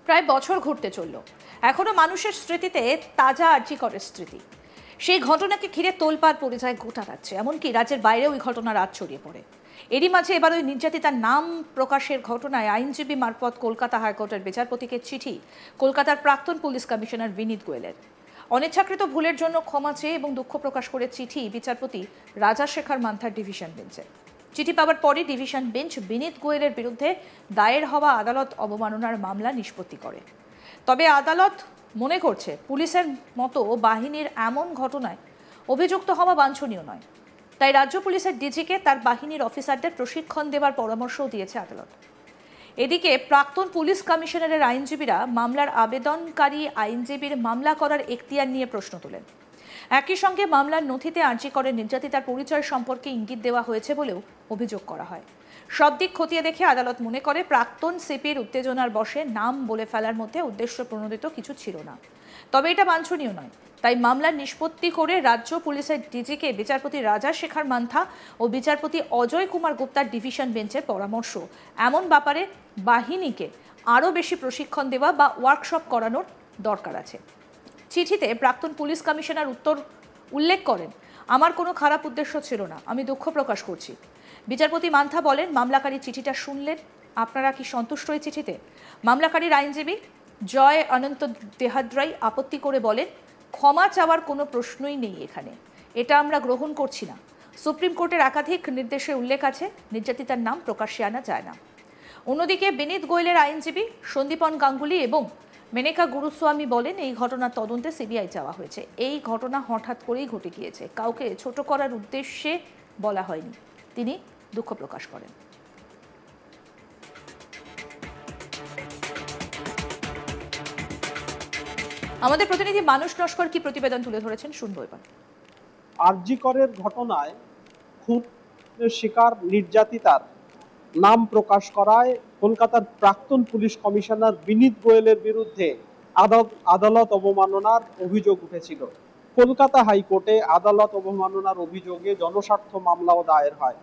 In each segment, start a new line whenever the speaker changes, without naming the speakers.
প্রায় বছর ঘুরতে চলল, এখনো মানুষের স্মৃতিতে তাজা আরজি করের স্মৃতি। সেই ঘটনাকে ঘিরে তোলপাড় পড়ে যায় গোটা রাজ্যে, এমনকি রাজ্যের বাইরেও ওই ঘটনা রাত ছড়িয়ে পড়ে। এরই মাঝে এবার ওই নির্যাতিতার নাম প্রকাশের ঘটনায় আইনজীবী মারফত কলকাতা হাইকোর্টের বিচারপতিকে চিঠি কলকাতার প্রাক্তন পুলিশ কমিশনার বিনীত গোয়েলের। অনিচ্ছাকৃত ভুলের জন্য ক্ষমা চেয়ে এবং দুঃখ প্রকাশ করে চিঠি বিচারপতি রাজাশেখর মান্থার ডিভিশন বেঞ্চে। চিঠি পাওয়ার পরই ডিভিশন বেঞ্চ বিনীত গোয়েলের বিরুদ্ধে দায়ের হওয়া আদালত অবমাননার মামলা নিষ্পত্তি করে। তবে আদালত মনে করছে পুলিশের মতো বাহিনীর এমন ঘটনায় অভিযুক্ত হওয়া বাঞ্ছনীয় নয়। তাই রাজ্য পুলিশের ডিজিকে তার বাহিনীর অফিসারদের প্রশিক্ষণ দেওয়ার পরামর্শও দিয়েছে আদালত। এদিকে প্রাক্তন পুলিশ কমিশনারের আইনজীবীরা মামলার আবেদনকারী আইনজীবীর মামলা করার এখতিয়ার নিয়ে প্রশ্ন তোলেন। একই সঙ্গে মামলার নথিতে আরজি করের নির্যাতিতার পরিচয় সম্পর্কে ইঙ্গিত দেওয়া হয়েছে বলেও অভিযোগ করা হয়। সব দিক খতিয়ে দেখে আদালত মনে করে প্রাক্তন সিপির উত্তেজনার বশে নাম বলে ফেলার মধ্যে উদ্দেশ্য প্রণোদিত কিছু ছিল না। তবে এটা বাঞ্ছনীয় নয়, তাই মামলার নিষ্পত্তি করে রাজ্য পুলিশের ডিজিকে বিচারপতি রাজাশেখর মান্থা ও বিচারপতি অজয় কুমার গুপ্তার ডিভিশন বেঞ্চের পরামর্শ এমন ব্যাপারে বাহিনীকে আরও বেশি প্রশিক্ষণ দেওয়া বা ওয়ার্কশপ করানোর দরকার আছে। চিঠিতে প্রাক্তন পুলিশ কমিশনার উল্লেখ করেন, আমার কোনো খারাপ উদ্দেশ্য ছিল না, আমি দুঃখ প্রকাশ করছি। বিচারপতি মান্থা বলেন, মামলাকারী চিঠিটা শুনলেন, আপনারা কি সন্তুষ্ট এই চিঠিতে? মামলাকারীর আইনজীবী জয় অনন্ত দেহাদ্রাই আপত্তি করে বলেন, ক্ষমা চাওয়ার কোনো প্রশ্নই নেই এখানে, এটা আমরা গ্রহণ করছি না। সুপ্রিম কোর্টের একাধিক নির্দেশে উল্লেখ আছে নির্যাতিতার নাম প্রকাশ্যে আনা যায় না। অন্যদিকে বিনীত গোয়েলের আইনজীবী সন্দীপন গাঙ্গুলি এবং মেনেকা গুরুস্বামী বলেন, এই ঘটনার তদন্তে সিবিআই চাওয়া হয়েছে। এই ঘটনা হঠাৎ করেই ঘটে গিয়েছে, কাউকে ছোট করার উদ্দেশ্যে বলা হয়নি। তিনি দুঃখ প্রকাশ করেন। আমাদের প্রতিনিধি মানুষ নস্কর কি প্রতিবেদন তুলে ধরেছেন, শুনবো এবার।
আরজি করের ঘটনায় খুনের শিকার নির্যাতিতার নাম প্রকাশ করায় কলকাতার প্রাক্তন পুলিশ কমিশনার বিনীত গোয়েলের বিরুদ্ধে আদালত অবমাননার অভিযোগ উঠেছিল। কলকাতা হাইকোর্টে আদালত অবমাননার অভিযোগে জনস্বার্থ মামলাও দায়ের হয়।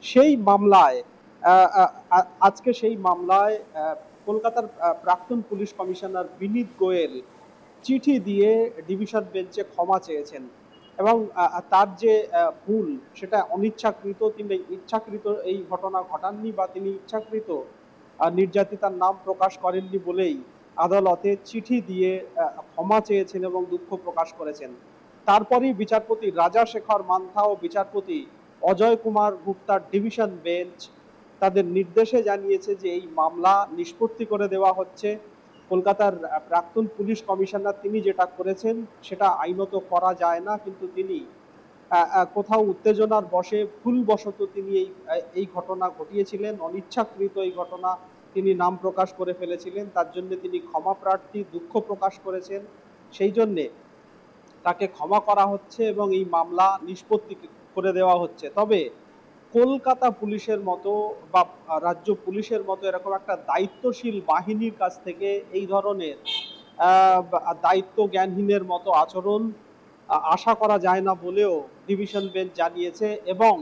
সেই মামলায় কলকাতার প্রাক্তন পুলিশ কমিশনার বিনীত গোয়েল চিঠি দিয়ে ডিভিশন বেঞ্চে ক্ষমা চেয়েছেন এবং তার যে ভুল সেটা অনিচ্ছাকৃত, তিনি ইচ্ছাকৃত এই ঘটনা ঘটাননি বা তিনি ইচ্ছাকৃত নির্যাতিতার নাম প্রকাশ করেননি বলেই আদালতে চিঠি দিয়ে ক্ষমা চেয়েছেন এবং দুঃখ প্রকাশ করেছেন। তারপরেই বিচারপতি রাজাশেখর মান্থা ও বিচারপতি অজয় কুমার গুপ্তার ডিভিশন বেঞ্চ তাদের নির্দেশে জানিয়েছে যে এই মামলা নিষ্পত্তি করে দেওয়া হচ্ছে। কলকাতার প্রাক্তন পুলিশ কমিশনার তিনি যেটা করেছেন সেটা আইনত করা যায় না, কিন্তু তিনি কোথাও উত্তেজনার বশে ভুলবশত তিনি এই ঘটনা ঘটিয়েছিলেন, অনিচ্ছাকৃত এই ঘটনা তিনি নাম প্রকাশ করে ফেলেছিলেন, তার জন্য তিনি ক্ষমা প্রার্থী, দুঃখ প্রকাশ করেছেন। সেই জন্যে তাকে ক্ষমা করা হচ্ছে এবং এই মামলা নিষ্পত্তি করে দেওয়া হচ্ছে। তবে কলকাতা পুলিশের মতো বা রাজ্য পুলিশের মতো এরকম একটা দায়িত্বশীল বাহিনীর কাছ থেকে এই ধরনের দায়িত্ব জ্ঞানহীনের মতো আচরণ আশা করা যায় না বলেও ডিভিশন বেঞ্চ জানিয়েছে এবং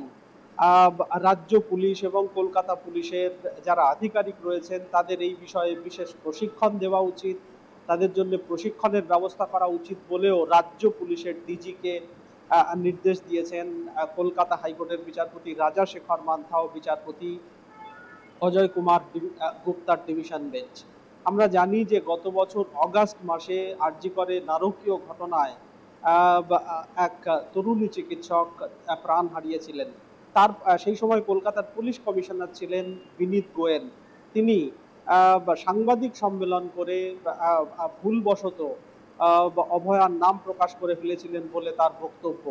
রাজ্য পুলিশ এবং কলকাতা পুলিশের যারা আধিকারিক রয়েছেন তাদের এই বিষয়ে বিশেষ প্রশিক্ষণ দেওয়া উচিত, তাদের জন্য প্রশিক্ষণের ব্যবস্থা করা উচিত বলেও রাজ্য পুলিশের ডিজিকে নির্দেশ দিয়েছেন কলকাতা হাইকোর্টের বিচারপতি রাজাশেখর মান্থা ও বিচারপতি অজয় কুমার গুপ্তার ডিভিশন বেঞ্চ। আমরা জানি যে গত বছর অগাস্ট মাসে আরজি করে নারকীয় ঘটনায় এক তরুণী চিকিৎসক প্রাণ হারিয়েছিলেন। তার সেই সময় কলকাতার পুলিশ কমিশনার ছিলেন বিনীত গোয়েল। তিনি সাংবাদিক সম্মেলন করে ভুলবশত অভয়ার নাম প্রকাশ করে ফেলেছিলেন বলে তার বক্তব্য।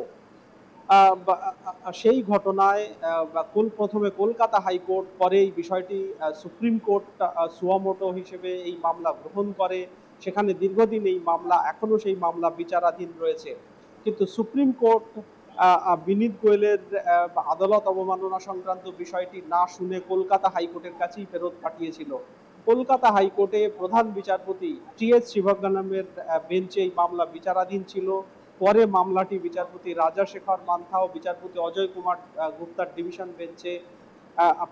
সেই ঘটনায় প্রথমে কলকাতা হাইকোর্ট, পরে এই বিষয়টি সুপ্রিম কোর্ট সুয়ামোটো হিসেবে এই মামলা গ্রহণ করে। সেখানে দীর্ঘদিন এই মামলা, এখনো সেই মামলা বিচারাধীন রয়েছে। কিন্তু সুপ্রিম কোর্ট বিনীত গোয়েলের আদালত অবমাননা সংক্রান্ত বিষয়টি না শুনে কলকাতা হাইকোর্টের কাছেই ফেরত পাঠিয়েছিল। কলকাতা হাইকোর্টে প্রধান বিচারপতি টি.এস. শিবজ্ঞানমের বেঞ্চে এই মামলা বিচারাধীন ছিল। পরে মামলাটি বিচারপতি রাজাশেখর মান্থা ও বিচারপতি অজয় কুমার গুপ্তার ডিভিশন বেঞ্চে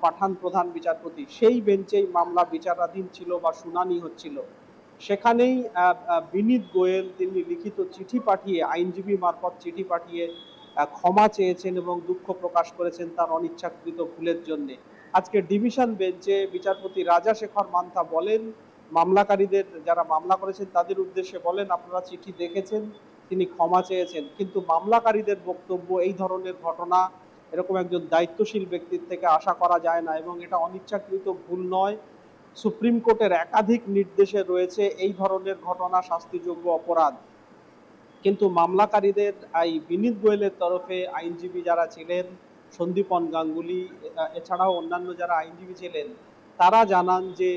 পাঠান প্রধান বিচারপতি, সেই বেঞ্চেই মামলা বিচারাধীন ছিল বা শুনানি হচ্ছিল। সেখানেই বিনীত গোয়েল তিনি লিখিত চিঠি পাঠিয়ে, আইনজীবী মারফত চিঠি পাঠিয়ে ক্ষমা চেয়েছেন এবং দুঃখ প্রকাশ করেছেন তার অনিচ্ছাকৃত ভুলের জন্য। আজকে ডিভিশন বেঞ্চে বিচারপতি রাজাশেখর মান্থা বলেন, মামলাকারীদের যারা মামলা করেছেন তাদের উদ্দেশ্যে বলেন, আপনারা চিঠি দেখেছেন, তিনি ক্ষমা চেয়েছেন। কিন্তু মামলাকারীদের বক্তব্য, এই ধরনের ঘটনা এরকম একজন দায়িত্বশীল ব্যক্তির থেকে আশা করা যায় না এবং এটা অনিচ্ছাকৃত ভুল নয়। সুপ্রিম কোর্টের একাধিক নির্দেশে রয়েছে এই ধরনের ঘটনা শাস্তিযোগ্য অপরাধ। কিন্তু মামলাকারীদের এই বিনীত গোয়েলের তরফে আইনজীবী যারা ছিলেন, সন্দীপন গাঙ্গুলি এছাড়াও অন্যান্য যারা আইনজীবী ছিলেন, তারা জানান যে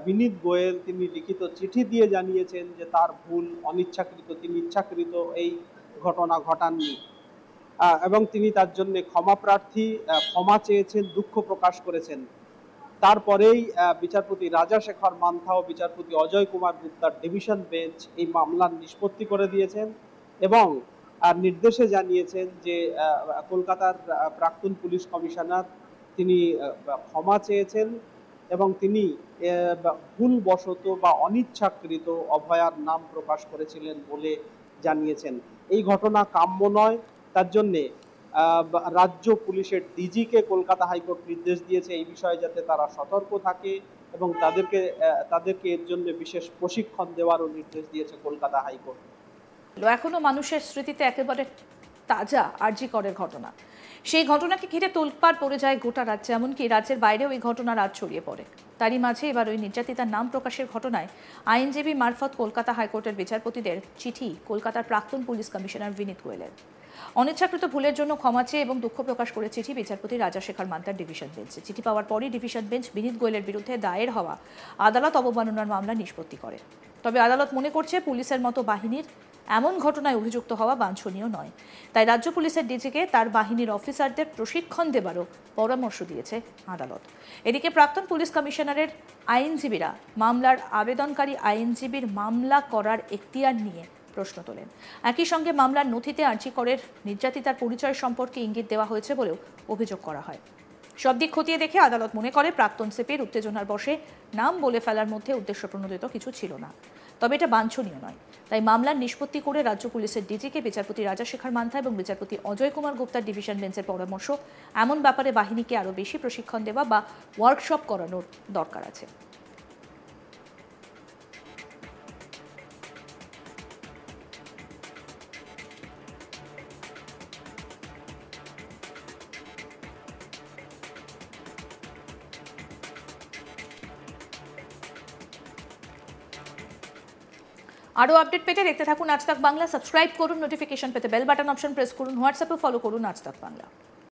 বিনীত গোয়েল তিনি লিখিত চিঠি দিয়ে জানিয়েছেন যে তার ভুল অনিচ্ছাকৃত, তিনি ইচ্ছাকৃত এই ঘটনা ঘটাননি এবং তিনি তার জন্য ক্ষমা প্রার্থী, ক্ষমা চেয়েছেন, দুঃখ প্রকাশ করেছেন। তারপরেই বিচারপতি রাজাশেখর মান্থা ও বিচারপতি অজয় কুমার গুপ্তার ডিভিশন বেঞ্চ এই মামলার নিষ্পত্তি করে দিয়েছেন এবং নির্দেশে জানিয়েছেন যে কলকাতার প্রাক্তন পুলিশ কমিশনার তিনি ক্ষমা চেয়েছেন এবং তিনি ভুলবশত বা অনিচ্ছাকৃত অভয়ার নাম প্রকাশ করেছিলেন বলে জানিয়েছেন। এই ঘটনা কাম্য নয়, তার জন্যে রাজ্য পুলিশের ডিজিকে কলকাতা হাইকোর্ট নির্দেশ দিয়েছে এই বিষয়ে যাতে তারা সতর্ক থাকে এবং তাদেরকে এর জন্য বিশেষ প্রশিক্ষণ দেওয়ারও নির্দেশ দিয়েছে কলকাতা হাইকোর্ট।
এখনো মানুষের স্মৃতিতে একেবারে তাজা আরজি করের ঘটনা। সেই ঘটনাকে ঘিরে তোলপাড় পড়ে যায় গোটা রাজ্যে, এমনকি রাজ্যের বাইরেও এই ঘটনার আজ ছড়িয়ে পড়ে। তারই মাঝে এবার ওই নির্যাতিতার নাম প্রকাশের ঘটনায় আইনজীবী মারফত কলকাতা হাইকোর্টের বিচারপতিদের চিঠি কলকাতার প্রাক্তন পুলিশ কমিশনার বিনীত গোয়েলের। অনিচ্ছাকৃত ভুলের জন্য ক্ষমা চেয়ে এবং দুঃখ প্রকাশ করে চিঠি বিচারপতি রাজাশেখর মান্থার ডিভিশন বেঞ্চে। চিঠি পাওয়ার পরই ডিভিশন বেঞ্চ বিনীত গোয়েলের বিরুদ্ধে দায়ের হওয়া আদালত অবমাননার মামলা নিষ্পত্তি করে। তবে আদালত মনে করছে পুলিশের মতো বাহিনীর এমন ঘটনায় অভিযুক্ত হওয়া বাঞ্ছনীয় নয়, তাই রাজ্য পুলিশের ডিজিকে তার বাহিনীর অফিসারদের প্রশিক্ষণ দেবারও পরামর্শ দিয়েছে আদালত। এদিকে প্রাক্তন পুলিশ কমিশনারের আইনজীবীরা মামলার আবেদনকারী আইনজীবীর মামলা করার এখতিয়ার নিয়ে প্রশ্ন তোলেন। একই সঙ্গে মামলার নথিতে আরজি করের নির্যাতিতার পরিচয় সম্পর্কে ইঙ্গিত দেওয়া হয়েছে বলেও অভিযোগ করা হয়। সব দিক খতিয়ে দেখে আদালত মনে করে প্রাক্তন সিপির উত্তেজনার বশে নাম বলে ফেলার মধ্যে উদ্দেশ্যপ্রণোদিত কিছু ছিল না, তবে এটা বাঞ্ছনীয় নয়। তাই মামলার নিষ্পত্তি করে রাজ্য পুলিশের ডিজিকে বিচারপতি রাজাশেখর মান্থা এবং বিচারপতি অজয় কুমার গুপ্তার ডিভিশন বেঞ্চের পরামর্শ, এমন ব্যাপারে বাহিনীকে আরও বেশি প্রশিক্ষণ দেওয়া বা ওয়ার্কশপ করানোর দরকার আছে। আরও আপডেট পেতে দেখতে থাকুন আজ তাক বাংলা। সাবস্ক্রাইব করুন, নোটিফিকেশন পেতে বেল বাটন অপশন প্রেস করুন, হোয়াটসঅ্যাপে ফলো করুন আজ তাক বাংলা।